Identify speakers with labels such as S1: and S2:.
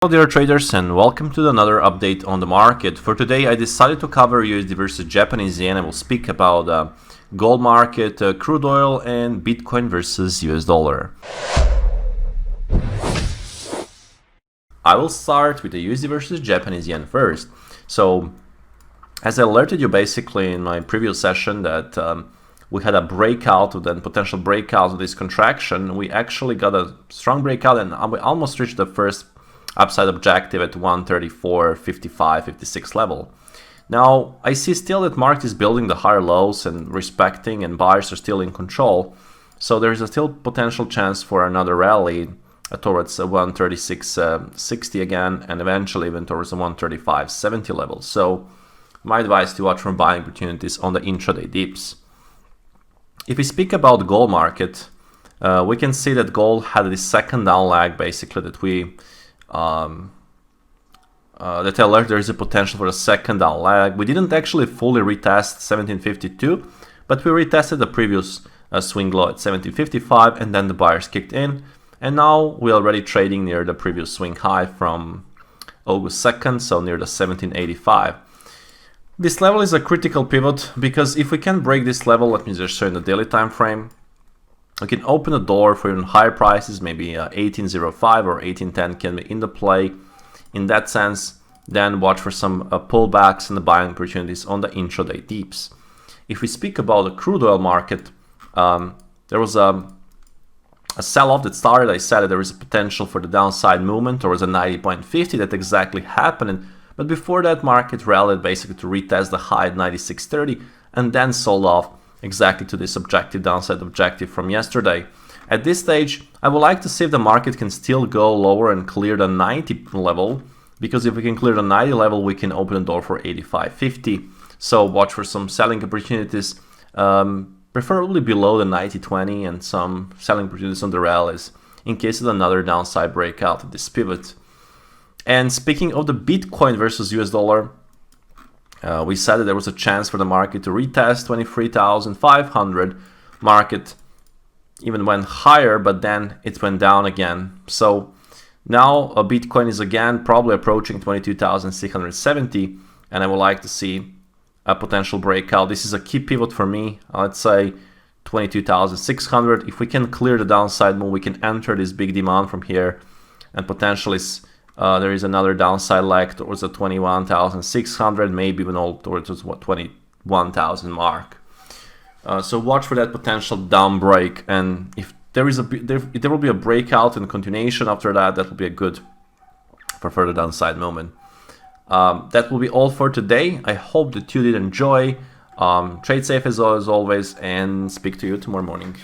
S1: Hello dear traders, and welcome to another update on the market. For today I decided to cover USD versus Japanese yen. I will speak about gold market, crude oil and Bitcoin versus US dollar. I will start with the USD versus Japanese yen first. So as I alerted you basically in my previous session that we had a breakout, then potential breakout of this contraction, we actually got a strong breakout and we almost reached the first upside objective at 134, 55, 56 level. Now I see still that market is building the higher lows and respecting, and buyers are still in control. So there's a still potential chance for another rally towards 136.60 again, and eventually even towards the 135.70 level. So my advice to watch for buying opportunities on the intraday dips. If we speak about the gold market, we can see that gold had this second down leg basically that we that alert there is a potential for a second down leg. We didn't actually fully retest 1752, but we retested the previous swing low at 1755, and then the buyers kicked in, and now we're already trading near the previous swing high from August 2nd, so near the 1785. This level is a critical pivot because if we can break this level, let me just show in the daily time frame, we can open the door for even higher prices, maybe 1805 or 1810 can be in the play. In that sense, then watch for some pullbacks and the buying opportunities on the intraday dips. If we speak about the crude oil market, there was a sell-off that started. I said that there is a potential for the downside movement towards a 90.50. That exactly happened. But before that, market rallied basically to retest the high at 96.30 and then sold off exactly to this objective, downside objective from yesterday. At this stage, I would like to see if the market can still go lower and clear the 90 level, because if we can clear the 90 level, we can open the door for 85.50. So watch for some selling opportunities, preferably below the 90.20, and some selling opportunities on the rallies in case of another downside breakout of this pivot. And speaking of the Bitcoin versus US dollar, we said that there was a chance for the market to retest 23,500. Market even went higher, but then it went down again. So now Bitcoin is again probably approaching 22,670, and I would like to see a potential breakout. This is a key pivot for me. Let's say 22,600. If we can clear the downside move, we can enter this big demand from here, and potentially there is another downside leg towards the 21,600, maybe even all towards what 21,000 mark. So watch for that potential down break, and if there is there will be a breakout and continuation after that, that will be a good for further downside moment. That will be all for today. I hope that you did enjoy. Trade safe as always, and speak to you tomorrow morning.